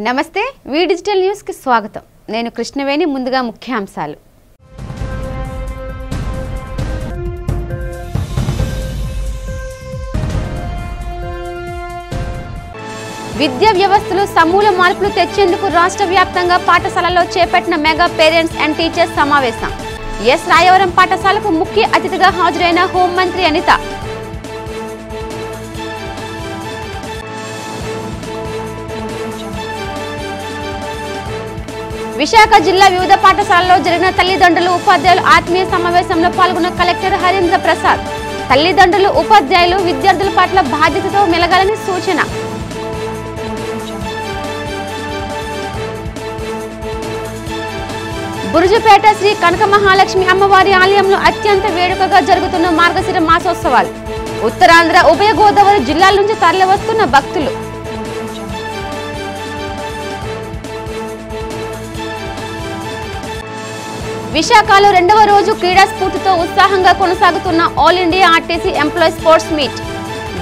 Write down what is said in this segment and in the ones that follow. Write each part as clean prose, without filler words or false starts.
నమస్తే వి digital news కి స్వాగతం నేను కృష్ణవేణి ముందుగా ముఖ్యాంశాలు విద్యా వ్యవస్థలో సమూల మార్పులు తెచ్చేందుకు రాష్ట్ర వ్యాప్తంగా పాఠశాలల్లో చేపట్టిన మెగా పేరెంట్స్ అండ్ టీచర్స్ సమావేశం ఎస్ రాయవరం పాఠశాలకు ముఖ్య అతిథిగా హాజరైన హోంమంత్రి అనిత విశాఖ జిల్లా వివిధ పాఠశాలల్లో జరిగిన తల్లిదండ్రులు ఉపాధ్యాయులు ఆత్మీయ సమావేశంలో పాల్గొన్న కలెక్టర్ హరీంద్ర ప్రసాద్ తల్లిదండ్రులు ఉపాధ్యాయులు విద్యార్థుల పట్ల బాధ్యతతో మెలగాలని సూచన బురుజుపేట శ్రీ కనక మహాలక్ష్మి అమ్మవారి ఆలయంలో అత్యంత వేడుకగా జరుగుతున్న మార్గశిర మాసోత్సవాలు ఉత్తరాంధ్ర ఉభయ గోదావరి జిల్లాల నుంచి తరలివస్తున్న భక్తులు విశాఖలో రెండవ రోజు క్రీడా స్ఫూర్తితో ఉత్సాహంగా కొనసాగుతున్న all India RTC employee sports meet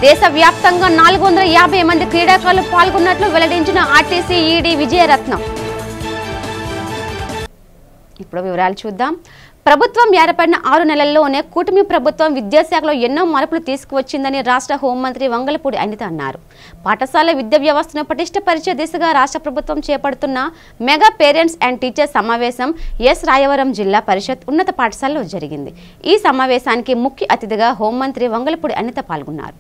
దేశవ్యాప్తంగా 450 మంది క్రీడాకారులు పాల్గొన్నట్లు వెల్లడించిన ఆర్టీసీ ఈడీ విజయరత్నం. ఇప్పుడు వివరాలు చూద్దాం. ప్రభుత్వం ఏర్పడిన 6 నెలల్లోనే కూటమి ప్రభుత్వం విద్యాశాఖలో ఎన్నో మార్పులు తీసుకువచ్చిందని రాష్ట్ర హోంమంత్రి వంగలపూడి అనిత అన్నారు. పాఠశాల విద్యా వ్యవస్థను పటిష్టపరిచే దిశగా రాష్ట్ర ప్రభుత్వం చేపడుతున్న మెగా పేరెంట్స్ అండ్ టీచర్స్ సమావేశం ఎస్ రాయవరం జిల్లా పరిషత్ ఉన్నత పాఠశాలలో జరిగింది. ఈ సమావేశానికి ముఖ్య అతిథిగా హోంమంత్రి వంగలపూడి అనిత పాల్గొన్నారు.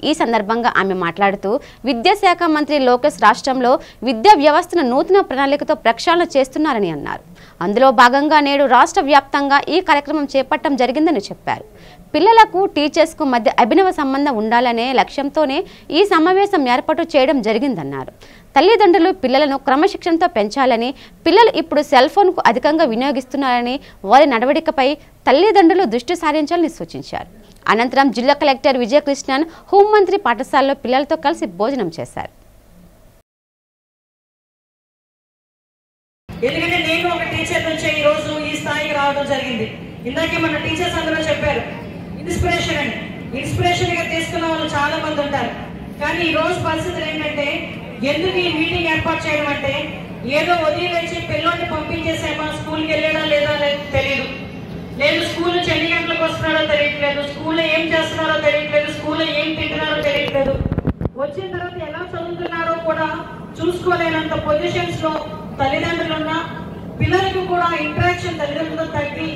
ఈ సందర్భంగా ఆమె మాట్లాడుతూ విద్యాశాఖ మంత్రి లోకేష్ రాష్ట్రంలో విద్యా వ్యవస్థను నూతన ప్రణాళికతో ప్రక్షాళన చేస్తున్నారని అన్నారు. అందులో భాగంగా నేడు రాష్ట్ర వ్యాప్తంగా ఈ కార్యక్రమం చేపట్టడం జరిగిందని చెప్పారు. పిల్లలకు టీచర్స్కు మధ్య అభినవ సంబంధం ఉండాలనే లక్ష్యంతోనే ఈ సమావేశం ఏర్పాటు చేయడం జరిగిందన్నారు. తల్లిదండ్రులు పిల్లలను క్రమశిక్షణతో పెంచాలని, పిల్లలు ఇప్పుడు సెల్ ఫోన్కు అధికంగా వినియోగిస్తున్నారని, వారి నడవడికపై తల్లిదండ్రులు దృష్టి సారించాలని సూచించారు. అనంతరం జిల్లా కలెక్టర్ విజయకృష్ణన్ హోంమంత్రి పాఠశాలలో పిల్లలతో కలిసి భోజనం చేశారు. ఎందుకంటే నేను ఒక టీచర్ నుంచి ఈ రోజు ఈ స్థాయికి రావడం జరిగింది. ఇందాకే మన టీచర్స్ అందరూ చెప్పారు ఇన్స్పిరేషన్ అని. ఇన్స్పిరేషన్ గా తీసుకున్న వాళ్ళు చాలా మంది ఉంటారు. కానీ ఈ రోజు పరిస్థితులు ఏంటంటే ఎందుకు ఈ మీటింగ్ ఏర్పాటు చేయడం అంటే ఏదో వదిలేసి పిల్లల్ని పంపించేసేమా, స్కూల్కి వెళ్ళాడా లేదా తెలియదు, లేదు స్కూల్ నుంచి ఎన్ని గంటలకు వస్తున్నారో తెలియట్లేదు, స్కూల్లో ఏం చేస్తున్నారో తెలియట్లేదు, స్కూల్లో ఏం తింటున్నారో తెలియట్లేదు, వచ్చిన తర్వాత ఎలా చదువుతున్నారో కూడా చూసుకోలేనంత పొజిషన్స్ లో తల్లిదండ్రులు ఉన్న పిల్లలకు కూడా ఇంటరాక్షన్ తల్లిదండ్రులతో తగ్గి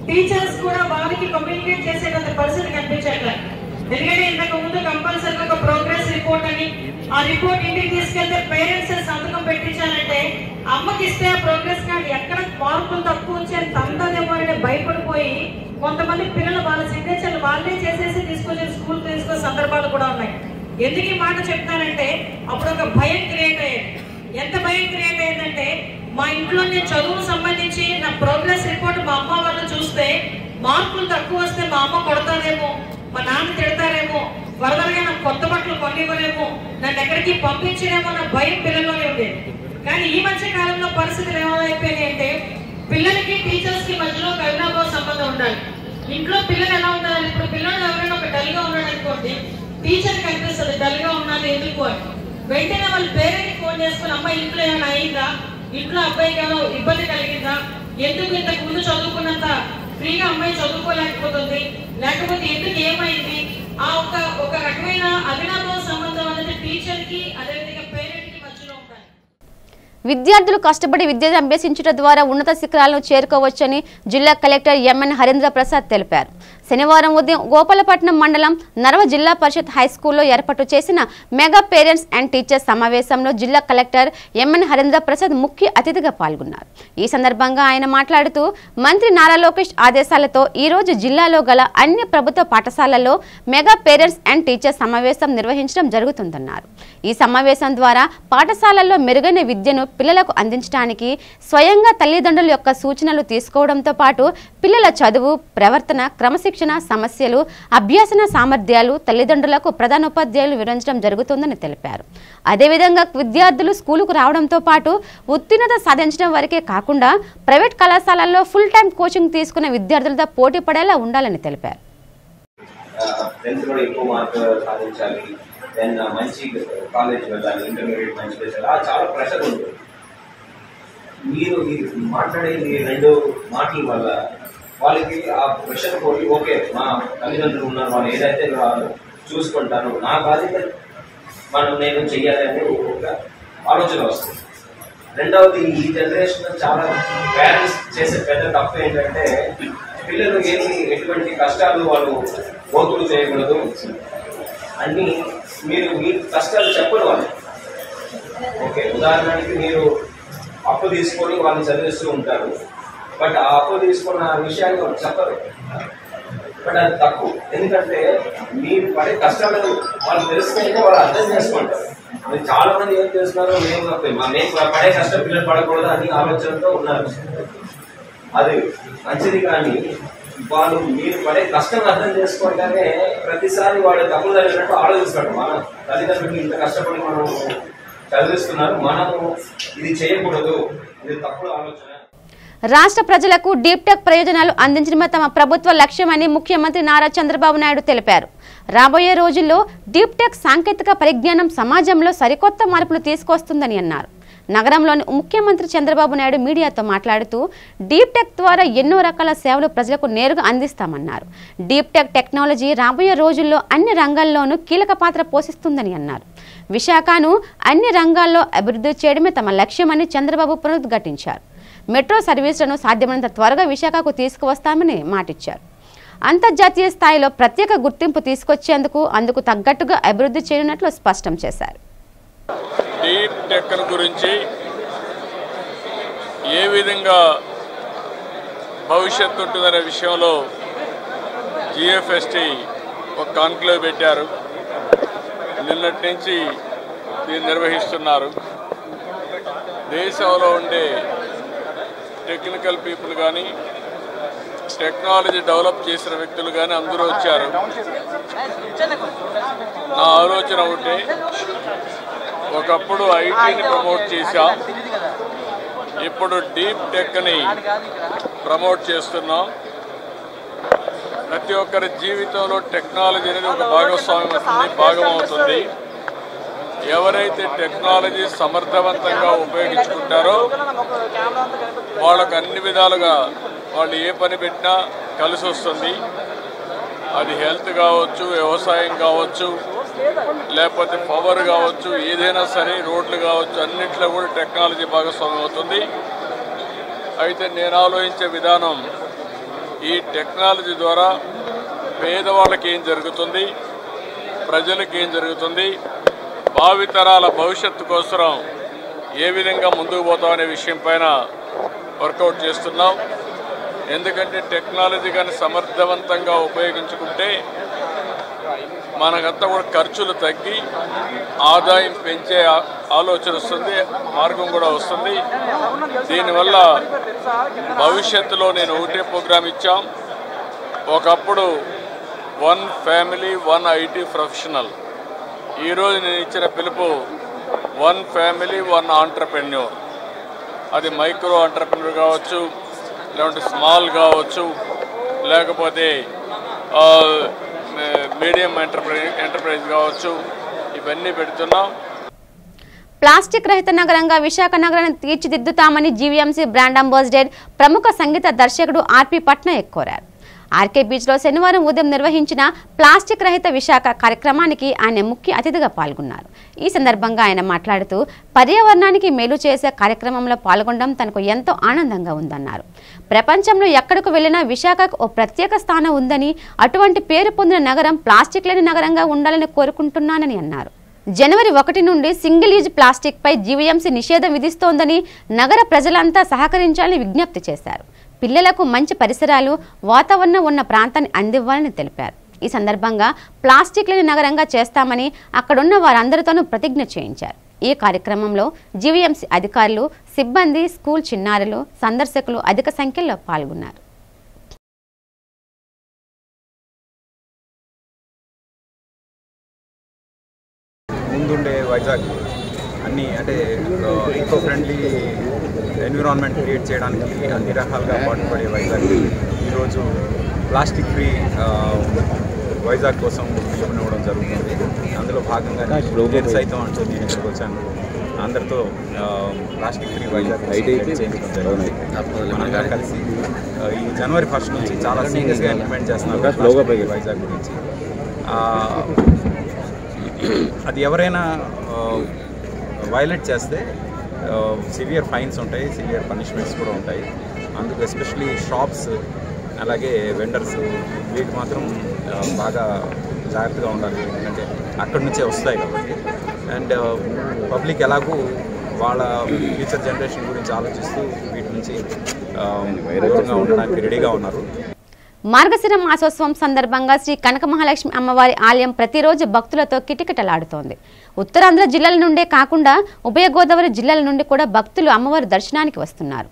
టీచర్స్ కూడా వారికి కమ్యూనికేట్ చేసేటంత పరిస్థితి కనిపించట్లేదు. ఎందుకంటే ఇంతకు ముందు కంపల్సరీగా ఒక ప్రోగ్రెస్ రిపోర్ట్ అని, ఆ రిపోర్ట్ ఇంటికి తీసుకెళ్తే పేరెంట్స్ సంతకం పెట్టించాలంటే అమ్మకి ఇస్తే ఆ ప్రోగ్రెస్ కార్డ్ ఎక్కడ మార్కులు తక్కువ వచ్చి తందదేమో అని భయపడిపోయి కొంతమంది పిల్లలు వాళ్ళ సిగ్నేచర్లు వాళ్ళే చేసేసి తీసుకొచ్చి స్కూల్ తీసుకొచ్చే సందర్భాలు కూడా ఉన్నాయి. ఎందుకు ఈ మాట చెప్తానంటే అప్పుడు ఒక భయం క్రియేట్ అయ్యేది. ఎంత భయం క్రియేట్ అయ్యిందంటే మా ఇంట్లో నేను చదువుకు సంబంధించి నా ప్రోగ్రెస్ రిపోర్ట్ మా అమ్మ వాళ్ళు చూస్తే మార్కులు తక్కువ వస్తే మా అమ్మ కొడతారేమో, మా నాన్న తిడతారేమో, వరదలుగా నాకు కొత్త బట్టలు కొనివ్వలేమో, నన్ను ఎక్కడికి పంపించలేమో నా భయం పిల్లల్లోనే ఉండేది. కానీ ఈ మధ్య కాలంలో పరిస్థితులు ఏమైపోయినాయి అంటే పిల్లలకి టీచర్స్ కి మధ్యలో కరుణాభావ సంబంధం ఉండాలి. ఇంట్లో పిల్లలు ఎలా ఉండాలి, ఇప్పుడు పిల్లలు ఎవరైనా ఒక డల్ గా ఉన్నాడు అనుకోండి, టీచర్ కనిపిస్తుంది డల్ గా ఉన్నాను ఎందుకు అని. వెంటనే వాళ్ళు పేరెంట్కి ఫోన్ చేసుకుని అమ్మాయి ఇంట్లో ఏమైనా అయిందా, ఇంట్లో అబ్బాయికి ఏమైనా ఇబ్బంది కలిగిందా, ఎందుకు ఇంతకు ముందు చదువుకున్నంత ఫ్రీగా అమ్మాయి చదువుకోలేకపోతుంది, లేకపోతే ఎందుకు ఏమైంది, ఆ ఒక రకమైన అభినవ సంబంధం అనేది టీచర్ కి అదేవిధంగా పేరెంట్ కి మధ్యలో ఉండాలి. విద్యార్థులు కష్టపడి విద్య అభ్యసించడం ద్వారా ఉన్నత శిఖరాలను చేరుకోవచ్చని జిల్లా కలెక్టర్ ఎంఎన్ హరీంద్ర ప్రసాద్ తెలిపారు. శనివారం ఉదయం గోపాలపట్నం మండలం నర్వ జిల్లా పరిషత్ హైస్కూల్లో ఏర్పాటు చేసిన మెగా పేరెంట్స్ అండ్ టీచర్స్ సమావేశంలో జిల్లా కలెక్టర్ ఎంఎన్ హరీంద్ర ప్రసాద్ ముఖ్య అతిథిగా పాల్గొన్నారు. ఈ సందర్భంగా ఆయన మాట్లాడుతూ మంత్రి నారా లోకేష్ ఆదేశాలతో ఈ రోజు జిల్లాలో గల అన్ని ప్రభుత్వ పాఠశాలల్లో మెగా పేరెంట్స్ అండ్ టీచర్స్ సమావేశం నిర్వహించడం జరుగుతుందన్నారు. ఈ సమావేశం ద్వారా పాఠశాలల్లో మెరుగైన విద్యను పిల్లలకు అందించడానికి స్వయంగా తల్లిదండ్రుల యొక్క సూచనలు తీసుకోవడంతో పాటు పిల్లల చదువు, ప్రవర్తన, క్రమశిక్షణ సమస్యలు, అభ్యాసన సామర్థ్యాలు తల్లిదండ్రులకు ప్రధానోపాధ్యాయులు వివరించడం జరుగుతుందని తెలిపారు. అదేవిధంగా విద్యార్థులు స్కూలుకు రావడంతో పాటు ఉత్తీర్ణత సాధించడం వరకే కాకుండా ప్రైవేట్ కళాశాలల్లో ఫుల్ టైం కోచింగ్ తీసుకున్న విద్యార్థులతో పోటీ పడేలా ఉండాలని తెలిపారు. దెన్ మంచి కాలేజ్ వెళ్ళాలి, ఇంటర్మీడియట్ మంచి వెళ్ళాలి, చాలా ప్రెషర్ ఉంటుంది. మీరు మాట్లాడే ఈ 2 మాటల వల్ల వాళ్ళకి ఆ ప్రెషర్ పోయి ఓకే మా తల్లిదండ్రులు ఉన్నారు, వాళ్ళు ఏదైతే చూసుకుంటాను, నా బాధ్యత నేను చెయ్యాలి అనే ఒక ఆలోచన వస్తుంది. రెండవది, ఈ జనరేషన్ చాలా పేరెంట్స్ చేసే పెద్ద తప్పు ఏంటంటే పిల్లలు ఎటువంటి కష్టాలు వాళ్ళు గోతులు చేయకూడదు అని మీ కష్టాలు చెప్పరు వాళ్ళు. ఓకే, ఉదాహరణకి మీరు అప్పు తీసుకొని వాళ్ళని చదివిస్తూ ఉంటారు, బట్ ఆ అప్పు తీసుకున్న విషయాన్ని వాళ్ళు చెప్పరు. బట్ అది తప్పు. ఎందుకంటే మీరు పడే కష్టాలు వాళ్ళు తెలుసుకుంటే వాళ్ళు అర్థం చేసుకుంటారు. మీరు చాలా మంది ఏం చేస్తున్నారు, మేము పడే కష్టం పిల్లలు పడకూడదు అని ఆలోచనతో ఉన్నారు. అది మంచిది, కానీ వాళ్ళు మీరు పడే కష్టం అర్థం చేసుకుంటేనే ప్రతిసారి వాళ్ళు తప్పులు జరిగినట్టు ఆలోచిస్తాడు. మన తల్లిదండ్రులు ఇంత కష్టపడి మనం చదివిస్తున్నారు, మనము ఇది చేయకూడదు, ఇది తప్పుడు ఆలోచన. రాష్ట్ర ప్రజలకు డీప్ టెక్ ప్రయోజనాలు అందించడమే తమ ప్రభుత్వ లక్ష్యమని ముఖ్యమంత్రి నారా చంద్రబాబు నాయుడు తెలిపారు. రాబోయే రోజుల్లో డీప్ టెక్ సాంకేతిక పరిజ్ఞానం సమాజంలో సరికొత్త మార్పులు తీసుకొస్తుందని అన్నారు. నగరంలోని ముఖ్యమంత్రి చంద్రబాబు నాయుడు మీడియాతో మాట్లాడుతూ డీప్ టెక్ ద్వారా ఎన్నో రకాల సేవలు ప్రజలకు నేరుగా అందిస్తామన్నారు. డీప్ టెక్ టెక్నాలజీ రాబోయే రోజుల్లో అన్ని రంగాల్లోనూ కీలక పాత్ర పోషిస్తుందని అన్నారు. విశాఖను అన్ని రంగాల్లో అభివృద్ధి చేయడమే తమ లక్ష్యమని చంద్రబాబు పునరుద్ఘాటించారు. మెట్రో సర్వీసులను సాధ్యమైనంత త్వరగా విశాఖకు తీసుకువస్తామని మాటిచ్చారు. అంతర్జాతీయ స్థాయిలో ప్రత్యేక గుర్తింపు తీసుకొచ్చేందుకు అందుకు తగ్గట్టుగా అభివృద్ధి చేయనున్నట్లు స్పష్టం చేశారు. డీప్ టెక్ గురించి ఏ విధంగా భవిష్యత్తు ఉంటుందనే విషయంలో జిఎఫ్ఎస్టీ ఒక కాన్క్లేవ్ పెట్టారు. నిన్నటి నుంచి దీన్ని నిర్వహిస్తున్నారు. దేశంలో ఉండే టెక్నికల్ పీపుల్ కానీ టెక్నాలజీ డెవలప్ చేసిన వ్యక్తులు కానీ అందరూ వచ్చారు. నా ఆలోచన ఉంటే ఒకప్పుడు ఐటీని ప్రమోట్ చేశాం, ఇప్పుడు డీప్ టెక్ని ప్రమోట్ చేస్తున్నాం. ప్రతి ఒక్కరి జీవితంలో టెక్నాలజీ అనేది ఒక భాగం అవుతుంది. ఎవరైతే టెక్నాలజీ సమర్థవంతంగా ఉపయోగించుకుంటారో వాళ్ళకు అన్ని విధాలుగా వాళ్ళు ఏ పని పెట్టినా కలిసి వస్తుంది. అది హెల్త్ కావచ్చు, వ్యవసాయం కావచ్చు, లేకపోతే పవర్ కావచ్చు, ఏదైనా సరే రోడ్లు కావచ్చు, అన్నింటిలో కూడా టెక్నాలజీ భాగస్వామ్యం అవుతుంది. అయితే నేను ఆలోచించే విధానం, ఈ టెక్నాలజీ ద్వారా పేదవాళ్ళకి ఏం జరుగుతుంది, ప్రజలకు ఏం జరుగుతుంది, భావితరాల భవిష్యత్తు కోసం ఏ విధంగా ముందుకు పోతాం అనే విషయం పైన వర్కౌట్ చేస్తున్నాం. ఎందుకంటే టెక్నాలజీ కానీ సమర్థవంతంగా ఉపయోగించుకుంటే మనకంతా కూడా ఖర్చులు తగ్గి ఆదాయం పెంచే ఆలోచన వస్తుంది, మార్గం కూడా వస్తుంది. దీనివల్ల భవిష్యత్తులో నేను ఒకటే ప్రోగ్రాం ఇచ్చాం. ఒకప్పుడు 1 ఫ్యామిలీ 1 ఐటీ ప్రొఫెషనల్. ఈరోజు నేను ఇచ్చిన పిలుపు 1 ఫ్యామిలీ 1 ఆంటర్ప్రెన్యూర్. అది మైక్రో ఆంటర్ప్రెన్యూర్ కావచ్చు, లేకుంటే స్మాల్ కావచ్చు, లేకపోతే మీడియం ఎంటర్ప్రైజ్ కావచ్చు, ఇవన్నీ పెడుతున్నాం. ప్లాస్టిక్ రహిత నగరంగా విశాఖ నగరాన్ని తీర్చిదిద్దుతామని జీవీఎంసీ బ్రాండ్ అంబాసిడర్ ప్రముఖ సంగీత దర్శకుడు ఆర్పి పట్నాయక్ కోరారు. ఆర్కే బీచ్లో శనివారం ఉదయం నిర్వహించిన ప్లాస్టిక్ రహిత విశాఖ కార్యక్రమానికి ఆయన ముఖ్య అతిథిగా పాల్గొన్నారు. ఈ సందర్భంగా ఆయన మాట్లాడుతూ పర్యావరణానికి మేలు చేసే కార్యక్రమంలో పాల్గొనడం తనకు ఎంతో ఆనందంగా ఉందన్నారు. ప్రపంచంలో ఎక్కడికి వెళ్లినా విశాఖకు ఓ ప్రత్యేక స్థానం ఉందని, అటువంటి పేరు పొందిన నగరం ప్లాస్టిక్ లేని నగరంగా ఉండాలని కోరుకుంటున్నానని అన్నారు. జనవరి 1 నుండి సింగిల్ యూజ్ ప్లాస్టిక్ పై జీవీఎంసీ నిషేధం విధిస్తోందని, నగర ప్రజలంతా సహకరించాలని విజ్ఞప్తి చేశారు. పిల్లలకు మంచి పరిసరాలు, వాతావరణం ఉన్న ప్రాంతాన్ని అందివ్వాలని తెలిపారు. ఈ సందర్భంగా ప్లాస్టిక్ లేని నగరంగా చేస్తామని అక్కడున్న వారందరితోనూ ప్రతిజ్ఞ చేయించారు. ఈ కార్యక్రమంలో జీవీఎంసీ అధికారులు, సిబ్బంది, స్కూల్ చిన్నారులు, సందర్శకులు అధిక సంఖ్యలో పాల్గొన్నారు. ముందుండే వైజాగ్ అన్ని అంటే ఈకో ఫ్రెండ్లీ ఎన్విరాన్మెంట్ క్రియేట్ చేయడానికి అన్ని రకాలుగా పాటుపడే వైజాగ్ ఈరోజు ప్లాస్టిక్ ఫ్రీ వైజాగ్ కోసం పిలుపునివ్వడం జరుగుతుంది. అందులో భాగంగా నేను సైతం అంటూ నేను ఇక్కడికి వచ్చాను. అందరితో ప్లాస్టిక్ ఫ్రీ వైజాగ్ చేయించడం జరిగింది. మనందరం కలిసి ఈ జనవరి 1 నుంచి చాలా సీరియస్గా ఇంప్లిమెంట్ చేస్తున్నారు వైజాగ్ గురించి. అది ఎవరైనా వైలేట్ చేస్తే సివియర్ ఫైన్స్ ఉంటాయి, సివియర్ పనిష్మెంట్స్ కూడా ఉంటాయి. అందుకు ఎస్పెషలీ షాప్స్ అలాగే వెండర్స్ వీటి మాత్రం బాగా జాగ్రత్తగా ఉండాలి. ఎందుకంటే అక్కడి నుంచే వస్తాయి కాబట్టి. అండ్ పబ్లిక్ ఎలాగూ వాళ్ళ ఫ్యూచర్ జనరేషన్ గురించి ఆలోచిస్తూ వీటి నుంచి దూరంగా ఉండడానికి రెడీగా ఉన్నారు. మార్గశిర మాసోత్సవం సందర్భంగా శ్రీ కనక మహాలక్ష్మి అమ్మవారి ఆలయం ప్రతిరోజు భక్తులతో కిటకిటలాడుతోంది. ఉత్తరాంధ్ర జిల్లాల నుండే కాకుండా ఉభయ గోదావరి జిల్లాల నుండి కూడా భక్తులు అమ్మవారి దర్శనానికి వస్తున్నారు.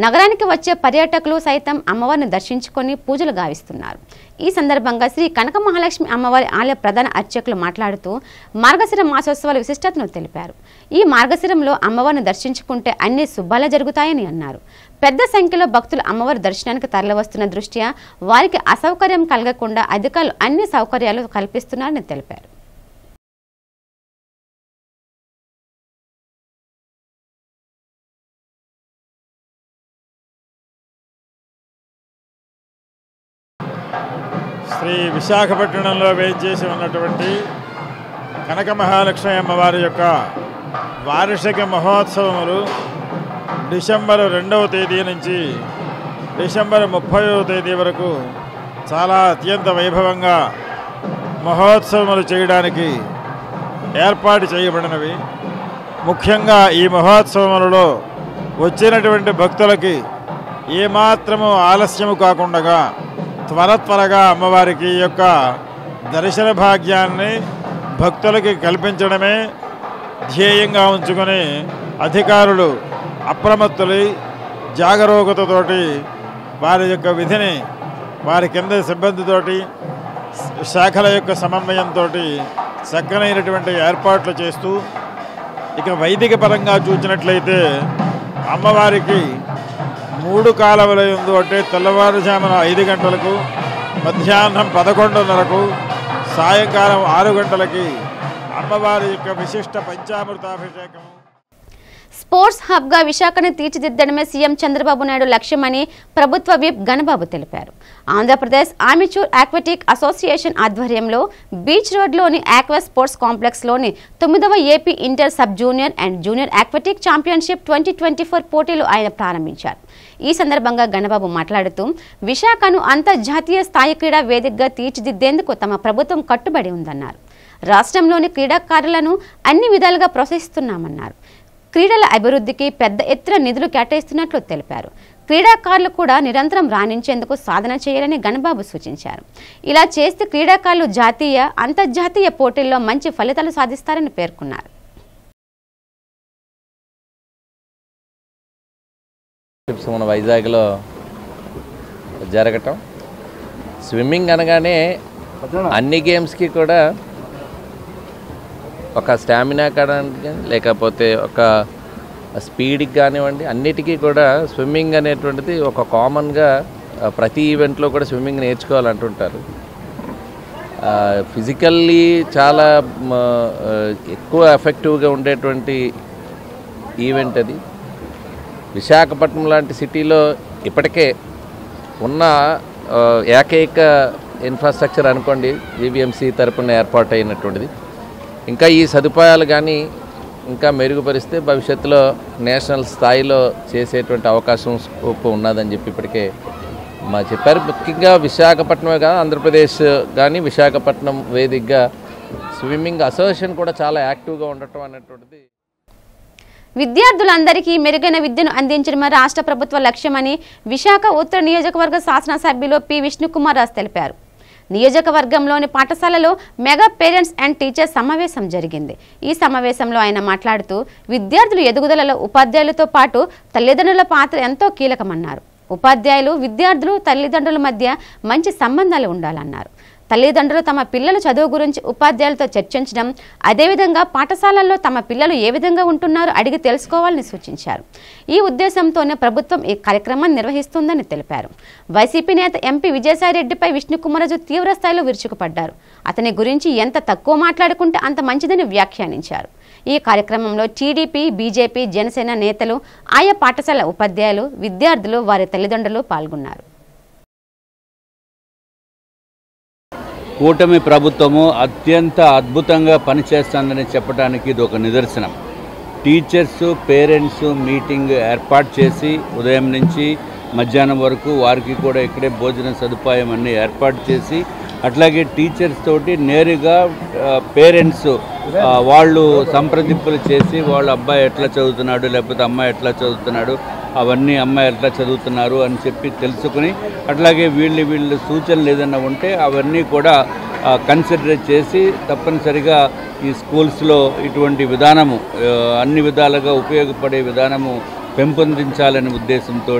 నగరానికి వచ్చే పర్యాటకులు సైతం అమ్మవారిని దర్శించుకొని పూజలు గావిస్తున్నారు. ఈ సందర్భంగా శ్రీ కనక మహాలక్ష్మి అమ్మవారి ఆలయ ప్రధాన అర్చకులు మాట్లాడుతూ మార్గశిర మాసోత్సవాల విశిష్టతను తెలిపారు. ఈ మార్గశిరంలో అమ్మవారిని దర్శించుకుంటే అన్ని శుభాలే జరుగుతాయని అన్నారు. పెద్ద సంఖ్యలో భక్తులు అమ్మవారి దర్శనానికి తరలివస్తున్న దృష్ట్యా వారికి అసౌకర్యం కలగకుండా అధికారులు అన్ని సౌకర్యాలు కల్పిస్తున్నారని తెలిపారు. శ్రీ విశాఖపట్నంలో వేయించేసి ఉన్నటువంటి కనక మహాలక్ష్మి అమ్మవారి యొక్క వార్షిక మహోత్సవములు డిసెంబర్ 2వ తేదీ నుంచి డిసెంబర్ 30వ తేదీ వరకు చాలా అత్యంత వైభవంగా మహోత్సవములు చేయడానికి ఏర్పాటు చేయబడినవి. ముఖ్యంగా ఈ మహోత్సవములలో వచ్చినటువంటి భక్తులకి ఏమాత్రము ఆలస్యము కాకుండా త్వరగా అమ్మవారికి యొక్క దర్శన భాగ్యాన్ని భక్తులకి కల్పించడమే ధ్యేయంగా ఉంచుకొని అధికారులు అప్రమత్తులై జాగరూకతతోటి వారి యొక్క విధిని వారి కింద సిబ్బందితోటి శాఖల యొక్క సమన్వయంతో చక్కనైనటువంటి ఏర్పాట్లు చేస్తూ, ఇక వైదిక పరంగా చూసినట్లయితే అమ్మవారికి 3 కాలముల యందు అంటే తెల్లవారుజామున 5 గంటలకు, మధ్యాహ్నం 11:30కు, సాయంకాలం 6 గంటలకి అమ్మవారి యొక్క విశిష్ట పంచామృతాభిషేకం. స్పోర్ట్స్ హబ్గా విశాఖను తీర్చిదిద్దడమే సీఎం చంద్రబాబు నాయుడు లక్ష్యమని ప్రభుత్వ విప్ గణబాబు తెలిపారు. ఆంధ్రప్రదేశ్ ఆమెచ్యూర్ ఆక్వాటిక్ అసోసియేషన్ ఆధ్వర్యంలో బీచ్ రోడ్లోని aqua sports కాంప్లెక్స్లోని 9వ AP inter sub junior and junior aquatic championship 2024 పోటీలు ఆయన ప్రారంభించారు. ఈ సందర్భంగా గణబాబు మాట్లాడుతూ విశాఖను అంతర్జాతీయ స్థాయి క్రీడా వేదికగా తీర్చిదిద్దేందుకు తమ ప్రభుత్వం కట్టుబడి ఉందన్నారు. రాష్ట్రంలోని క్రీడాకారులను అన్ని విధాలుగా ప్రోత్సహిస్తున్నామన్నారు. క్రీడల అభివృద్ధికి పెద్ద ఎత్తున నిధులు కేటాయిస్తున్నట్లు తెలిపారు. క్రీడాకారులు కూడా నిరంతరం రాణించేందుకు సాధన చేయాలని గణబాబు సూచించారు. ఇలా చేస్తే క్రీడాకారులు జాతీయ, అంతర్జాతీయ పోటీల్లో మంచి ఫలితాలు సాధిస్తారని పేర్కొన్నారు. మన వైజాగ్లో జరగటం, స్విమ్మింగ్ అనగానే అన్ని గేమ్స్కి కూడా ఒక స్టామినా కానివ్వండి, లేకపోతే ఒక స్పీడ్కి కానివ్వండి, అన్నిటికీ కూడా స్విమ్మింగ్ అనేటువంటిది ఒక కామన్గా ప్రతి ఈవెంట్లో కూడా స్విమ్మింగ్ నేర్చుకోవాలంటుంటారు. ఫిజికల్లీ చాలా ఎక్కువ ఎఫెక్టివ్గా ఉండేటువంటి ఈవెంట్ అది. విశాఖపట్నం లాంటి సిటీలో ఇప్పటికే ఉన్న ఏకైక ఇన్ఫ్రాస్ట్రక్చర్ అనుకోండి వివిఎంసి తరపున ఏర్పాటు అయినటువంటిది. ఇంకా ఈ సదుపాయాలు కానీ ఇంకా మెరుగుపరిస్తే భవిష్యత్తులో నేషనల్ స్థాయిలో చేసేటువంటి అవకాశం స్కోప్ ఉన్నదని చెప్పి ఇప్పటికే చెప్పారు. ముఖ్యంగా విశాఖపట్నమే కాదు, ఆంధ్రప్రదేశ్ కానీ విశాఖపట్నం వేదికగా స్విమ్మింగ్ అసోసియేషన్ కూడా చాలా యాక్టివ్గా ఉండటం అనేటువంటిది. విద్యార్థులందరికీ మెరుగైన విద్యను అందించడమే రాష్ట్ర ప్రభుత్వ లక్ష్యమని విశాఖ ఉత్తర నియోజకవర్గ శాసనసభ్యులు పి విష్ణుకుమార్ రాజు తెలిపారు. నియోజకవర్గంలోని పాఠశాలలో మెగా పేరెంట్స్ అండ్ టీచర్స్ సమావేశం జరిగింది. ఈ సమావేశంలో ఆయన మాట్లాడుతూ విద్యార్థుల ఎదుగుదలలో ఉపాధ్యాయులతో పాటు తల్లిదండ్రుల పాత్ర ఎంతో కీలకమన్నారు. ఉపాధ్యాయులు, విద్యార్థులు, తల్లిదండ్రుల మధ్య మంచి సంబంధాలు ఉండాలన్నారు. తల్లిదండ్రులు తమ పిల్లల చదువు గురించి ఉపాధ్యాయులతో చర్చించడం, అదేవిధంగా పాఠశాలల్లో తమ పిల్లలు ఏ విధంగా ఉంటున్నారో అడిగి తెలుసుకోవాలని సూచించారు. ఈ ఉద్దేశంతోనే ప్రభుత్వం ఈ కార్యక్రమాన్ని నిర్వహిస్తుందని తెలిపారు. వైసీపీ నేత ఎంపీ విజయసాయిరెడ్డిపై విష్ణుకుమారరాజు తీవ్ర స్థాయిలో విరుచుకుపడ్డారు. అతని గురించి ఎంత తక్కువ మాట్లాడుకుంటే అంత మంచిదని వ్యాఖ్యానించారు. ఈ కార్యక్రమంలో టీడీపీ, బీజేపీ, జనసేన నేతలు, ఆయా పాఠశాల ఉపాధ్యాయులు, విద్యార్థులు, వారి తల్లిదండ్రులు పాల్గొన్నారు. కూటమి ప్రభుత్వము అత్యంత అద్భుతంగా పనిచేస్తుందని చెప్పడానికి ఇది ఒక నిదర్శనం. టీచర్స్, పేరెంట్స్ మీటింగ్ ఏర్పాటు చేసి ఉదయం నుంచి మధ్యాహ్నం వరకు వారికి కూడా ఇక్కడే భోజన సదుపాయం అన్నీ ఏర్పాటు చేసి, అట్లాగే టీచర్స్ తోటి నేరుగా పేరెంట్స్ వాళ్ళు సంప్రదింపులు చేసి వాళ్ళ అబ్బాయి ఎట్లా చదువుతున్నాడు, లేకపోతే అమ్మాయి ఎట్లా చదువుతున్నాడు, అవన్నీ అమ్మాయి ఎట్లా చదువుతున్నారు అని చెప్పి తెలుసుకుని, అట్లాగే వీళ్ళు సూచనలు ఏదైనా ఉంటే అవన్నీ కూడా కన్సిడర్ చేసి తప్పనిసరిగా ఈ స్కూల్స్లో ఇటువంటి విధానము అన్ని విధాలుగా ఉపయోగపడే విధానము పెంపొందించాలనే ఉద్దేశంతో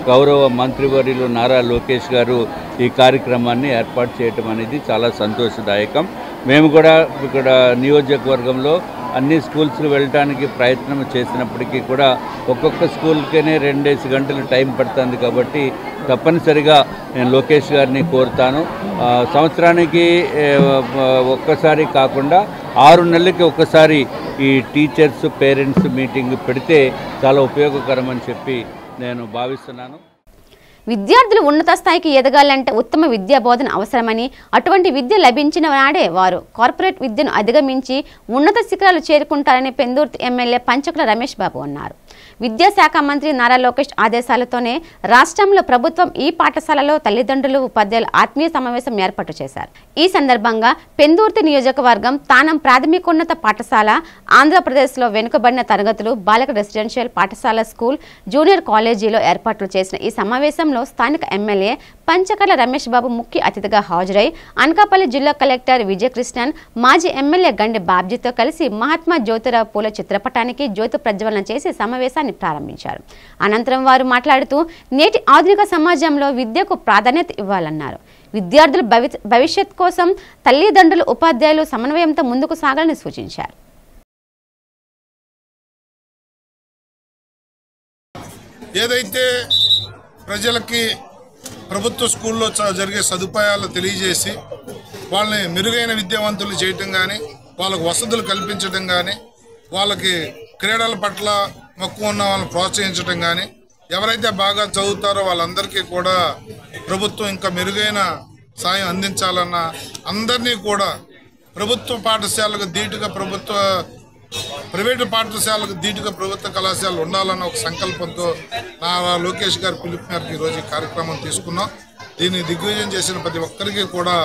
గౌరవ మంత్రివర్యులు నారా లోకేష్ గారు ఈ కార్యక్రమాన్ని ఏర్పాటు చేయటం అనేది చాలా సంతోషదాయకం. మేము కూడా ఇక్కడ నియోజకవర్గంలో అన్ని స్కూల్స్కి వెళ్ళడానికి ప్రయత్నం చేసినప్పటికీ కూడా ఒక్కొక్క స్కూల్కేనే 2 గంటలు టైం పడుతుంది. కాబట్టి తప్పనిసరిగా నేను లోకేష్ గారిని కోరుతాను, సంవత్సరానికి ఒక్కసారి కాకుండా 6 నెలలకి ఒక్కసారి ఈ టీచర్స్, పేరెంట్స్ మీటింగ్ పెడితే చాలా ఉపయోగకరమని చెప్పి నేను భావిస్తున్నాను. విద్యార్థులు ఉన్నత స్థాయికి ఎదగాలంటే ఉత్తమ విద్యా బోధన అవసరమని, అటువంటి విద్య లభించిన నాడే వారు కార్పొరేట్ విద్యను అధిగమించి ఉన్నత శిఖరాలు చేరుకుంటారని పెందుర్తి ఎమ్మెల్యే పంచకుల రమేష్ బాబు అన్నారు. విద్యాశాఖ మంత్రి నారా లోకేష్ ఆదేశాలతోనే రాష్ట్రంలో ప్రభుత్వం ఈ పాఠశాలలో తల్లిదండ్రులు, ఉపాధ్యాయుల ఆత్మీయ సమావేశం ఏర్పాటు చేశారు. ఈ సందర్భంగా పెందుర్తి నియోజకవర్గం తానం ప్రాథమికోన్నత పాఠశాల, ఆంధ్రప్రదేశ్లో వెనుకబడిన తరగతులు, బాలిక రెసిడెన్షియల్ పాఠశాల, స్కూల్, జూనియర్ కాలేజీలో ఏర్పాట్లు చేసిన ఈ సమావేశంలో స్థానిక ఎమ్మెల్యే పంచకర్ల రమేష్ బాబు ముఖ్య అతిథిగా హాజరై అనకాపల్లి జిల్లా కలెక్టర్ విజయకృష్ణన్, మాజీ ఎమ్మెల్యే గండి బాబ్జీతో కలిసి మహాత్మా జ్యోతిరావు పూల చిత్రపటానికి జ్యోతి ప్రజ్వలన చేసి సమావేశాన్ని ప్రారంభించారు. అనంతరం వారు మాట్లాడుతూ నేటి ఆధునిక సమాజంలో విద్యకు ప్రాధాన్యత ఇవ్వాలన్నారు. విద్యార్థుల భవిష్యత్ కోసం తల్లిదండ్రులు, ఉపాధ్యాయులు సమన్వయంతో ముందుకు సాగాలని సూచించారు. ఏదైతే ప్రజలకి ప్రభుత్వ స్కూల్లో జరిగే సదుపాయాలు తెలియజేసి వాళ్ళని మెరుగైన విద్యావంతులు చేయటం కానీ, వాళ్ళకు వసతులు కల్పించడం కానీ, వాళ్ళకి క్రీడల పట్ల మక్కువ ఉన్న వాళ్ళని ప్రోత్సహించడం కానీ, ఎవరైతే బాగా చదువుతారో వాళ్ళందరికీ కూడా ప్రభుత్వం ఇంకా మెరుగైన సాయం అందించాలన్న, అందరినీ కూడా ప్రభుత్వ పాఠశాలకు ధీటుగా ప్రైవేటు పాఠశాలకు ధీటుగా ప్రభుత్వ కళాశాలలు ఉండాలన్న ఒక సంకల్పంతో నారా లోకేష్ గారి పిలుపు మేరకు ఈరోజు ఈ కార్యక్రమం తీసుకున్నాం. దీన్ని దిగ్విజయం చేసిన ప్రతి ఒక్కరికి కూడా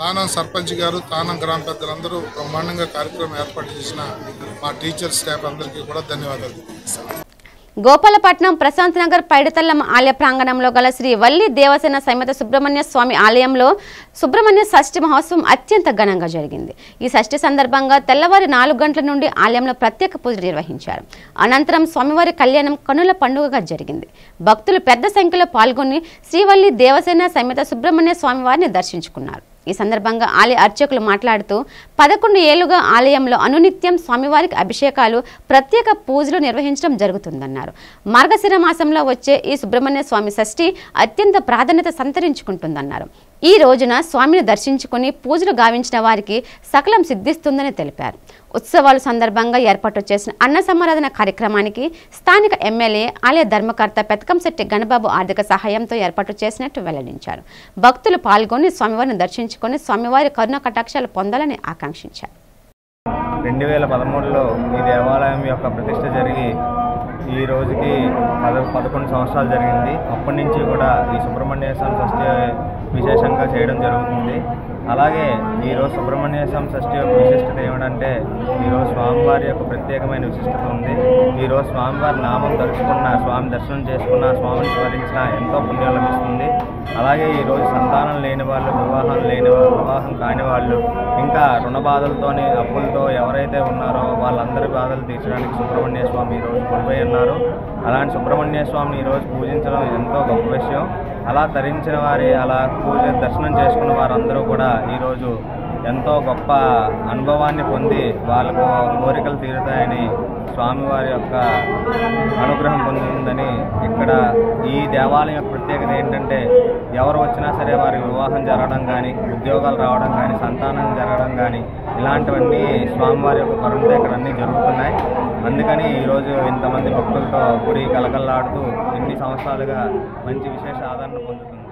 తానం సర్పంచ్ గారు, తానం గ్రామ పెద్దలందరూ బ్రహ్మాండంగా కార్యక్రమం ఏర్పాటు చేసిన మా టీచర్ స్టాఫ్ అందరికీ కూడా ధన్యవాదాలు. గోపాలపట్నం ప్రశాంత్ నగర్ పైడితల్లమ్మ ఆలయ ప్రాంగణంలో గల శ్రీ వల్లి దేవసేన సమేత సుబ్రహ్మణ్య స్వామి ఆలయంలో సుబ్రహ్మణ్య షష్ఠి మహోత్సవం అత్యంత ఘనంగా జరిగింది. ఈ షష్ఠి సందర్భంగా తెల్లవారి 4 గంటల నుండి ఆలయంలో ప్రత్యేక పూజలు నిర్వహించారు. అనంతరం స్వామివారి కళ్యాణం కనుల పండుగగా జరిగింది. భక్తులు పెద్ద సంఖ్యలో పాల్గొని శ్రీవల్లి దేవసేన సమేత సుబ్రహ్మణ్య స్వామివారిని దర్శించుకున్నారు. ఈ సందర్భంగా ఆలయ అర్చకులు మాట్లాడుతూ 11 ఏళ్లుగా ఆలయంలో అనునిత్యం స్వామివారికి అభిషేకాలు, ప్రత్యేక పూజలు నిర్వహించడం జరుగుతుందన్నారు. మార్గశిర మాసంలో వచ్చే ఈ సుబ్రహ్మణ్య స్వామి షష్ఠి అత్యంత ప్రాధాన్యత సంతరించుకుంటుందన్నారు. ఈ రోజున స్వామిని దర్శించుకుని పూజలు గావించిన వారికి సకలం సిద్ధిస్తుందని తెలిపారు. ఉత్సవాల సందర్భంగా ఏర్పాటు చేసిన అన్న సమారాధన కార్యక్రమానికి స్థానిక ఎమ్మెల్యే, ఆలయ ధర్మకర్త పెతకంశెట్టి గణబాబు ఆర్థిక సహాయంతో ఏర్పాటు చేసినట్టు వెల్లడించారు. భక్తులు పాల్గొని స్వామివారిని దర్శించుకొని స్వామివారి కరుణ కటాక్షాలు పొందాలని ఆకాంక్షించారు. 2013లో ఈ దేవాలయం యొక్క ప్రతిష్ఠ జరిగి ఈ రోజుకి 11 సంవత్సరాలు జరిగింది. అప్పటి నుంచి కూడా ఈ సుబ్రహ్మణ్య స్వామి షష్ఠి విశేషంగా చేయడం జరుగుతుంది. అలాగే ఈరోజు సుబ్రహ్మణ్య స్వామి షష్ఠి యొక్క విశిష్టత ఏమిటంటే, ఈరోజు స్వామివారి యొక్క ప్రత్యేకమైన విశిష్టత ఉంది. ఈరోజు స్వామివారి నామం తలుచుకున్న, స్వామి దర్శనం చేసుకున్న, స్వామిని స్మరించిన ఎంతో పుణ్యం లభిస్తుంది. అలాగే ఈరోజు సంతానం లేని వాళ్ళు, వివాహం కాని వాళ్ళు, ఇంకా రుణ బాధలతోని, అప్పులతో ఎవరైతే ఉన్నారో వాళ్ళందరి బాధలు తీర్చడానికి సుబ్రహ్మణ్య స్వామి ఈరోజు కొలువై ఉన్నారు. అలాంటి సుబ్రహ్మణ్య స్వామిని ఈరోజు పూజించడం ఎంతో గొప్ప విషయం. అలా తరించిన వారి అలా దర్శనం చేసుకున్న వారందరూ కూడా ఈరోజు ఎంతో గొప్ప అనుభవాన్ని పొంది వాళ్ళకు కోరికలు తీరుతాయని స్వామివారి యొక్క అనుగ్రహం పొందుతుందని ఇక్కడ ఈ దేవాలయం ప్రత్యేకత ఏంటంటే ఎవరు వచ్చినా సరే వారి వివాహం జరగడం కానీ, ఉద్యోగాలు రావడం కానీ, సంతానం జరగడం కానీ ఇలాంటివన్నీ స్వామివారి యొక్క కరుణతో ఇక్కడ అన్నీ జరుగుతున్నాయి. అందుకని ఈరోజు ఇంతమంది భక్తులతో గుడి కలకల్లాడుతూ ఇన్ని సంవత్సరాలుగా మంచి విశేష ఆదరణ పొందుతుంది.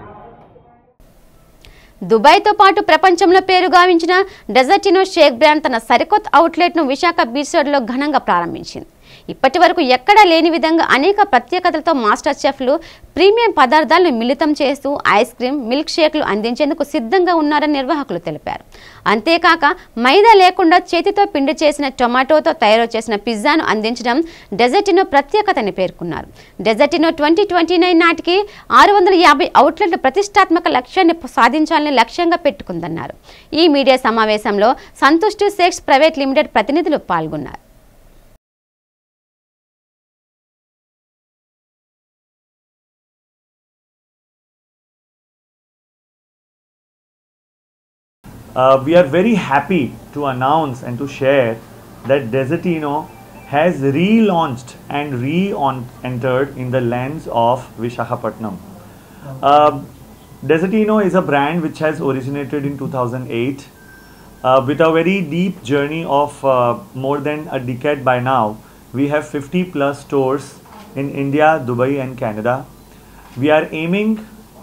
దుబాయ్తో పాటు ప్రపంచంలో పేరు గావించిన డెజర్టినో షేక్ బ్రాండ్ తన సరికొత్త అవుట్లెట్ను విశాఖ బీచ్ రోడ్లో ఘనంగా ప్రారంభించింది. ఇప్పటి వరకు ఎక్కడా లేని విధంగా అనేక ప్రత్యేకతలతో మాస్టర్ చెఫ్లు ప్రీమియం పదార్థాలను మిళితం చేస్తూ ఐస్ క్రీమ్, మిల్క్ షేక్లు అందించేందుకు సిద్ధంగా ఉన్నారని నిర్వాహకులు తెలిపారు. అంతేకాక మైదా లేకుండా చేతితో పిండి చేసిన టొమాటోతో తయారు చేసిన పిజ్జాను అందించడం డెజర్టినో ప్రత్యేకతని పేర్కొన్నారు. డెజర్టినో 2029 నాటికి 650 అవుట్లెట్ల ప్రతిష్టాత్మక లక్ష్యాన్ని సాధించాలని లక్ష్యంగా పెట్టుకుందన్నారు. ఈ మీడియా సమావేశంలో సంతుష్టి సేక్స్ ప్రైవేట్ లిమిటెడ్ ప్రతినిధులు పాల్గొన్నారు. We are very happy to announce and to share that Desertino has relaunched and re-entered in the lands of Vishakhapatnam. Desertino is a brand which has originated in 2008 with a very deep journey of more than a decade by now. We have 50 plus stores in India, Dubai and Canada. We are aiming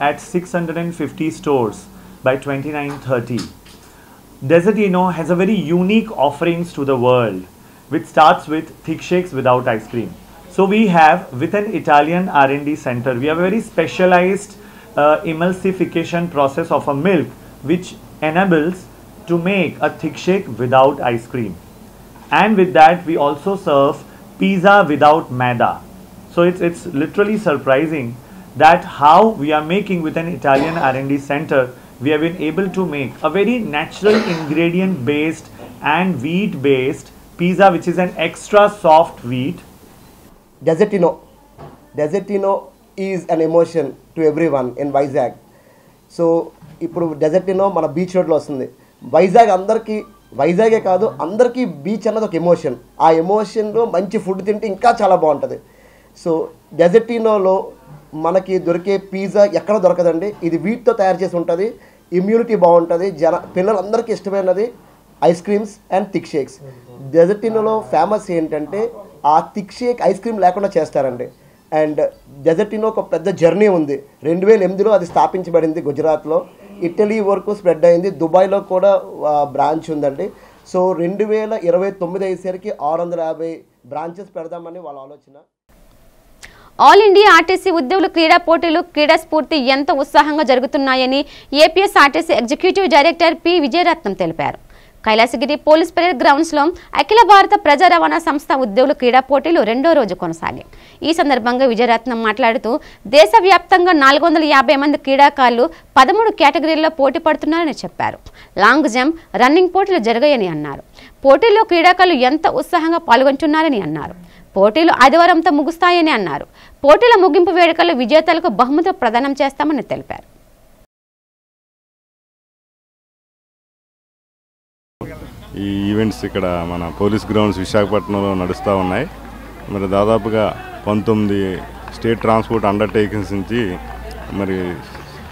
at 650 stores by 29-30. Desertino has a very unique offerings to the world, which starts with thick shakes without ice cream. So we have, with an Italian R&D center, we have a very specialized emulsification process of a milk, which enables to make a thick shake without ice cream. And with that, we also serve pizza without maida. So it's literally surprising that how we are making with an Italian R&D center, we have been able to make a very natural ingredient based and wheat based pizza, which is an extra soft wheat. Desertino is an emotion to everyone in Vizag. So ఇప్పుడు Desertino మన beach రోడ్లో వస్తుంది. వైజాగే కాదు అందరికీ beach అన్నది ఒక emotion. ఆ ఎమోషన్లో మంచి ఫుడ్ తింటే ఇంకా చాలా బాగుంటుంది. సో Desertinoలో మనకి దొరికే పిజ్జా ఎక్కడ దొరకదండి. ఇది వీట్తో తయారు చేసి ఉంటుంది. ఇమ్యూనిటీ బాగుంటుంది. పిల్లలందరికీ ఇష్టమైనది ice creams and thick shakes. Desertinoలో ఫేమస్ ఏంటంటే ఆ థిక్ షేక్ ఐస్ క్రీమ్ లేకుండా చేస్తారండి. అండ్ Desertino ఒక పెద్ద జర్నీ ఉంది. 2008లో అది స్థాపించబడింది గుజరాత్లో. ఇటలీ వరకు స్ప్రెడ్ అయింది. దుబాయ్లో కూడా బ్రాంచ్ ఉందండి. సో 2029 అయ్యేసరికి 650 బ్రాంచెస్ పెడదామని వాళ్ళ ఆలోచన. ఆల్ ఇండియా ఆర్టీసీ ఉద్యోగుల క్రీడా పోటీలు క్రీడా స్ఫూర్తి ఎంతో ఉత్సాహంగా జరుగుతున్నాయని APSRTC executive director P Vijayaratnam తెలిపారు. కైలాసగిరి పోలీస్ పరేడ్ గ్రౌండ్స్లో అఖిల భారత ప్రజా రవాణా సంస్థ ఉద్యోగుల క్రీడా పోటీలు 2వ రోజు కొనసాగాయి. ఈ సందర్భంగా విజయరత్నం మాట్లాడుతూ దేశవ్యాప్తంగా 450 మంది క్రీడాకారులు 13 కేటగిరీల్లో పోటీ పడుతున్నారని చెప్పారు. లాంగ్ జంప్, రన్నింగ్ పోటీలు జరిగాయని అన్నారు. పోటీల్లో క్రీడాకారులు ఎంత ఉత్సాహంగా పాల్గొంటున్నారని అన్నారు. పోటీలు ఆదివారంతో ముగుస్తాయని అన్నారు. పోటీల ముగింపు వేడుకల్లో విజేతలకు బహుమతులు ప్రదానం చేస్తామని తెలిపారు. ఈ ఈవెంట్స్ ఇక్కడ మన పోలీస్ గ్రౌండ్స్ విశాఖపట్నంలో నడుస్తూ ఉన్నాయి. మరి దాదాపుగా 19 స్టేట్ ట్రాన్స్పోర్ట్ అండర్టేకింగ్స్ నుంచి మరి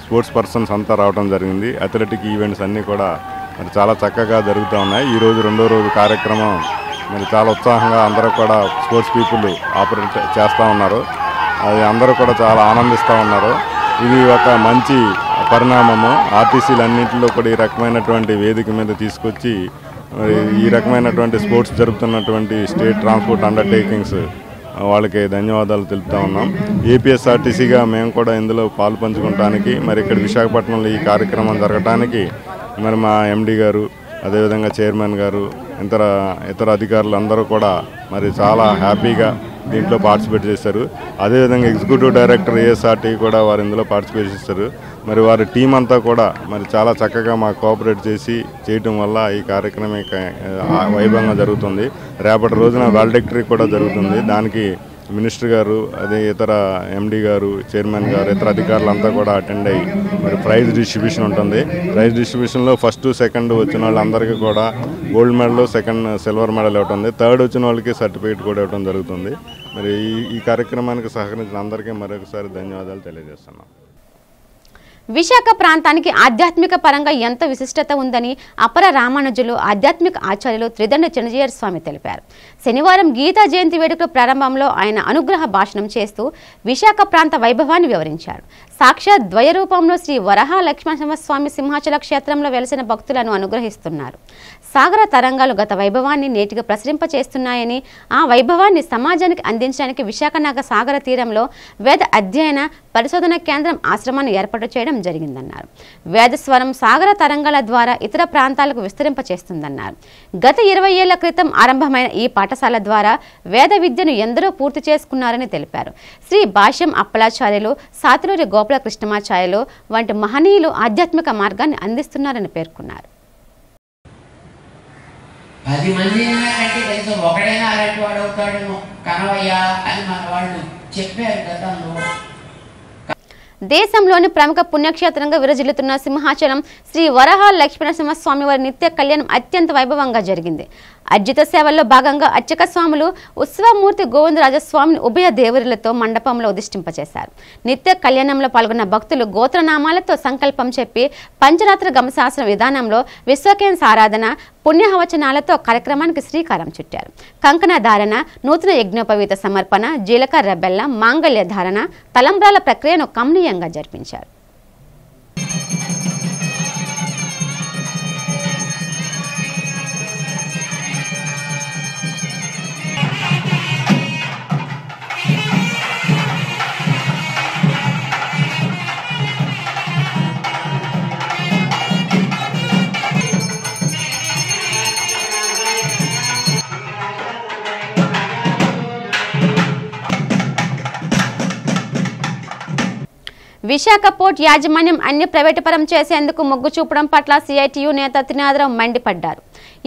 స్పోర్ట్స్ పర్సన్స్ అంతా రావడం జరిగింది. అథ్లెటిక్ ఈవెంట్స్ అన్నీ కూడా మరి చాలా చక్కగా జరుగుతూ ఉన్నాయి. ఈరోజు 2వ రోజు కార్యక్రమం మరి చాలా ఉత్సాహంగా అందరూ కూడా స్పోర్ట్స్ పీపుల్ ఆపరేట్ చేస్తూ ఉన్నారు. అది అందరూ కూడా చాలా ఆనందిస్తూ ఉన్నారు. ఇది ఒక మంచి పరిణామము. ఆర్టీసీలన్నింటిలో కూడా ఈ రకమైనటువంటి వేదిక మీద తీసుకొచ్చి మరి ఈ రకమైనటువంటి స్పోర్ట్స్ జరుపుతున్నటువంటి స్టేట్ ట్రాన్స్పోర్ట్ అండర్టేకింగ్స్ వాళ్ళకి ధన్యవాదాలు తెలుపుతా ఉన్నాం. ఏపీఎస్ఆర్టీసీగా మేము కూడా ఇందులో పాలు పంచుకోవడానికి మరి ఇక్కడ విశాఖపట్నంలో ఈ కార్యక్రమం జరగడానికి మరి మా ఎండి గారు, అదేవిధంగా చైర్మన్ గారు, ఇతర అధికారులు అందరూ కూడా మరి చాలా హ్యాపీగా దీంట్లో పార్టిసిపేట్ చేశారు. అదేవిధంగా ఎగ్జిక్యూటివ్ డైరెక్టర్ ఏఎస్ఆర్టీ కూడా వారు ఇందులో పార్టిసిపేట్ చేశారు. మరి వారి టీం అంతా కూడా మరి చాలా చక్కగా మాకు కోఆపరేట్ చేయటం వల్ల ఈ కార్యక్రమం వైభవంగా జరుగుతుంది. రేపటి రోజున వాల్డెక్టరీ కూడా జరుగుతుంది. దానికి మినిస్టర్ గారు, అదే ఇతర ఎండి గారు, చైర్మన్ గారు, ఇతర అధికారులు అంతా కూడా అటెండ్ అయ్యి మరి ప్రైజ్ డిస్ట్రిబ్యూషన్ ఉంటుంది. ప్రైజ్ డిస్ట్రిబ్యూషన్లో ఫస్ట్ సెకండ్ వచ్చిన వాళ్ళందరికీ కూడా gold medal, second silver medal ఇవ్వడం ఉంది. థర్డ్ వచ్చిన వాళ్ళకి సర్టిఫికేట్ కూడా ఇవ్వడం జరుగుతుంది. మరి ఈ కార్యక్రమానికి సహకరించిన అందరికీ మరొకసారి ధన్యవాదాలు తెలియజేస్తున్నాం. విశాఖ ప్రాంతానికి ఆధ్యాత్మిక పరంగా ఎంతో విశిష్టత ఉందని అపర రామానుజులు, ఆధ్యాత్మిక ఆచార్యులు త్రిదండ చిన్నజీయర్ స్వామి తెలిపారు. శనివారం గీతా జయంతి వేడుకల ప్రారంభంలో ఆయన అనుగ్రహ భాషణం చేస్తూ విశాఖ ప్రాంత వైభవాన్ని వివరించారు. సాక్షాత్ ద్వయరూపంలో శ్రీ వరహ లక్ష్మణస్వామి సింహాచల క్షేత్రంలో వెలిసిన భక్తులను అనుగ్రహిస్తున్నారు. సాగర తరంగాలు గత వైభవాన్ని నేటిగా ప్రసరింపచేస్తున్నాయని, ఆ వైభవాన్ని సమాజానికి అందించడానికి విశాఖనగర సాగర తీరంలో వేద అధ్యయన పరిశోధన కేంద్రం ఆశ్రమాన్ని ఏర్పాటు చేయడం జరిగిందన్నారు. వేదస్వరం సాగర తరంగాల ద్వారా ఇతర ప్రాంతాలకు విస్తరింపచేస్తుందన్నారు. గత 20 ఏళ్ల క్రితం ఆరంభమైన ఈ పాఠశాల ద్వారా వేద విద్యను ఎందరో పూర్తి చేసుకున్నారని తెలిపారు. శ్రీ భాష్యం అప్పలాచార్యులు, సాతులూరి గోపాల కృష్ణమాచార్యులు వంటి మహనీయులు ఆధ్యాత్మిక మార్గాన్ని అందిస్తున్నారని పేర్కొన్నారు. 10 మంది కంటే కనీసం ఒకడైనా అలాంటి వాడు అవుతాడేమో కనవయ్యా అని మన వాళ్ళు చెప్పారు గతంలో. దేశంలోని ప్రముఖ పుణ్యక్షేత్రంగా విరజిల్లుతున్న సింహాచలం శ్రీ వరహ లక్ష్మణస్వామి వారి నిత్య కళ్యాణం అత్యంత వైభవంగా జరిగింది. అర్జిత సేవల్లో భాగంగా అర్చక స్వాములు ఉత్సవమూర్తి గోవిందరాజస్వామిని ఉభయ దేవరులతో మండపంలో ఉదిష్టింపచేశారు. నిత్య కళ్యాణంలో పాల్గొన్న భక్తులు గోత్రనామాలతో సంకల్పం చెప్పి పంచరాత్ర గమశాస్త్ర విధానంలో విశ్వకేన్ సారాధన, పుణ్యహవచనాలతో కార్యక్రమానికి శ్రీకారం చుట్టారు. కంకణ ధారణ, నూతన యజ్ఞోపవీత సమర్పణ, జీలకర్ర బెల్లం, మాంగళ్య ధారణ, తలంబ్రాల ప్రక్రియను కమనీయంగా జరిపించారు. విశాఖ పోర్ట్ యాజమాన్యం అన్ని ప్రైవేటు పరం చేసేందుకు మొగ్గు చూపడం పట్ల సిఐటియు నేత త్రినాథరావు మండిపడ్డారు.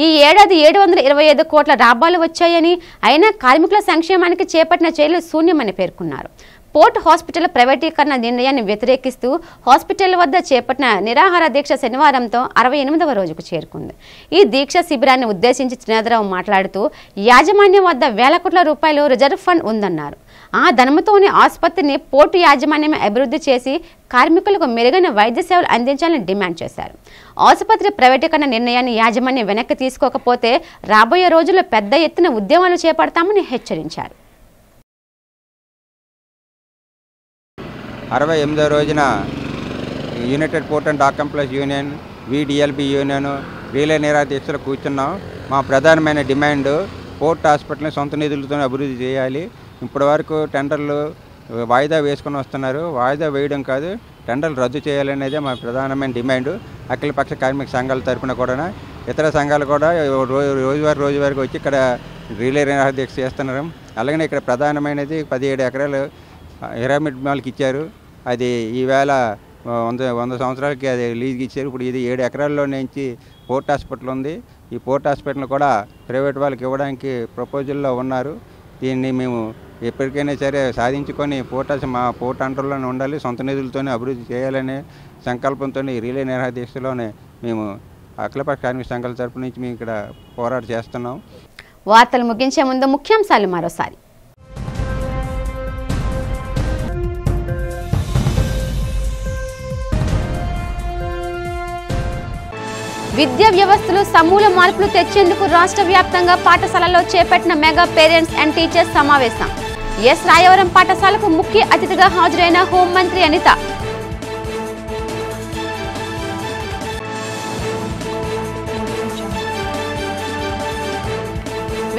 ఈ ఏడాది 725 కోట్ల లాభాలు వచ్చాయని, అయినా కార్మికుల సంక్షేమానికి చేపట్టిన చర్యలు శూన్యమని పేర్కొన్నారు. పోర్ట్ హాస్పిటల్ ప్రైవేటీకరణ నిర్ణయాన్ని వ్యతిరేకిస్తూ హాస్పిటల్ వద్ద చేపట్టిన నిరాహార దీక్ష శనివారంతో 68వ రోజుకు చేరుకుంది. ఈ దీక్ష శిబిరాన్ని ఉద్దేశించి త్రినాథరావు మాట్లాడుతూ యాజమాన్యం వద్ద వేల కోట్ల రూపాయలు రిజర్వ్ ఫండ్ ఉందన్నారు. ఆ ధనంతోనే ఆసుపత్రిని పోర్టు యాజమాన్యమే అభివృద్ధి చేసి కార్మికులకు మెరుగైన వైద్య సేవలు అందించాలని డిమాండ్ చేశారు. ఆసుపత్రి ప్రైవేటీకరణ నిర్ణయాన్ని యాజమాన్యం వెనక్కి తీసుకోకపోతే రాబోయే రోజుల్లో పెద్ద ఎత్తున ఉద్యమాలు చేపడతామని హెచ్చరించారు. 68వ రోజున united port and dock employees union, VDLB union relay నిరాహార దీక్షలో కూర్చున్నాం. మా ప్రధానమైన డిమాండ్ పోర్ట్ హాస్పిటల్ని సొంత నిధులతో అభివృద్ధి చేయాలి. ఇప్పటి వరకు టెండర్లు వాయిదా వేసుకొని వస్తున్నారు. వాయిదా వేయడం కాదు, టెండర్లు రద్దు చేయాలనేదే మా ప్రధానమైన డిమాండ్. అఖిలపక్ష కార్మిక సంఘాల తరఫున కూడా ఇతర సంఘాలు కూడా రోజువారికి వచ్చి ఇక్కడ రీలే నిరాహార దీక్ష చేస్తున్నారు. అలాగనే ఇక్కడ ప్రధానమైనది 17 ఎకరాలు పిరమిడ్ మాల్కి ఇచ్చారు. అది ఈవేళ 100 సంవత్సరాలకి అది లీజ్కి ఇచ్చారు. ఇప్పుడు ఇది 7 ఎకరాల్లో నుంచి పోర్ట్ హాస్పిటల్ ఉంది. ఈ పోర్ట్ హాస్పిటల్ కూడా ప్రైవేట్ వాళ్ళకి ఇవ్వడానికి ప్రపోజల్లో ఉన్నారు. దీన్ని మేము ఎప్పటికైనా సరే సాధించుకొని మా పోర్ట్ అండర్లోనే ఉండాలి, సొంత నిధులతోనే అభివృద్ధి చేయాలనే సంకల్పంతో రీలే నిరాహార దీక్షలోనే మేము అఖిలపక్ష కార్మిక సంఘాల తరపు నుంచి మేము ఇక్కడ పోరాటం చేస్తున్నాం. వార్తలు ముగించే ముందు ముఖ్యాంశాలు మరోసారి. విద్యా వ్యవస్థలో సమూల మార్పులు తెచ్చేందుకు రాష్ట్ర వ్యాప్తంగా పాఠశాలల్లో చేపట్టిన మెగా పేరెంట్స్ అండ్ టీచర్స్ సమావేశం. ఎస్ రాయవరం పాఠశాలకు ముఖ్య అతిథిగా హాజరైన హోంమంత్రి అనిత.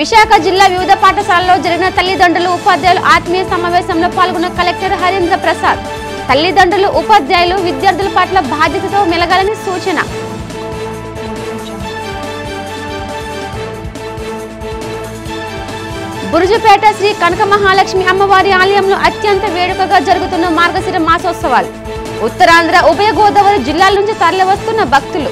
విశాఖ జిల్లా వివిధ పాఠశాలల్లో జరిగిన తల్లిదండ్రులు, ఉపాధ్యాయులు ఆత్మీయ సమావేశంలో పాల్గొన్న కలెక్టర్ హరీంద్ర ప్రసాద్. తల్లిదండ్రులు, ఉపాధ్యాయులు విద్యార్థుల పట్ల బాధ్యతతో మెలగాలని సూచన. బురుజుపేట శ్రీ కనక మహాలక్ష్మి అమ్మవారి ఆలయంలో అత్యంత వేడుకగా జరుగుతున్న మార్గశిర మాసోత్సవాలు. ఉత్తరాంధ్ర, ఉభయ గోదావరి జిల్లాల నుంచి తరలివస్తున్న భక్తులు.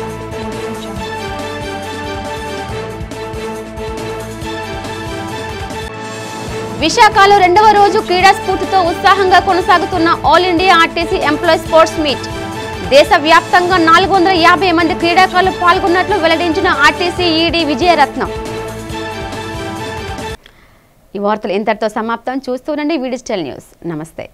విశాఖలో రెండవ రోజు క్రీడా స్ఫూర్తితో ఉత్సాహంగా కొనసాగుతున్న all India RTC employee sports meet. దేశవ్యాప్తంగా 450 మంది క్రీడాకారులు పాల్గొన్నట్లు వెల్లడించిన ఆర్టీసీ ఈడీ విజయరత్నం. ఈ వార్తలు ఇంతటితో సమాప్తం. చూస్తూనండి డిజిటల్ న్యూస్. నమస్తే.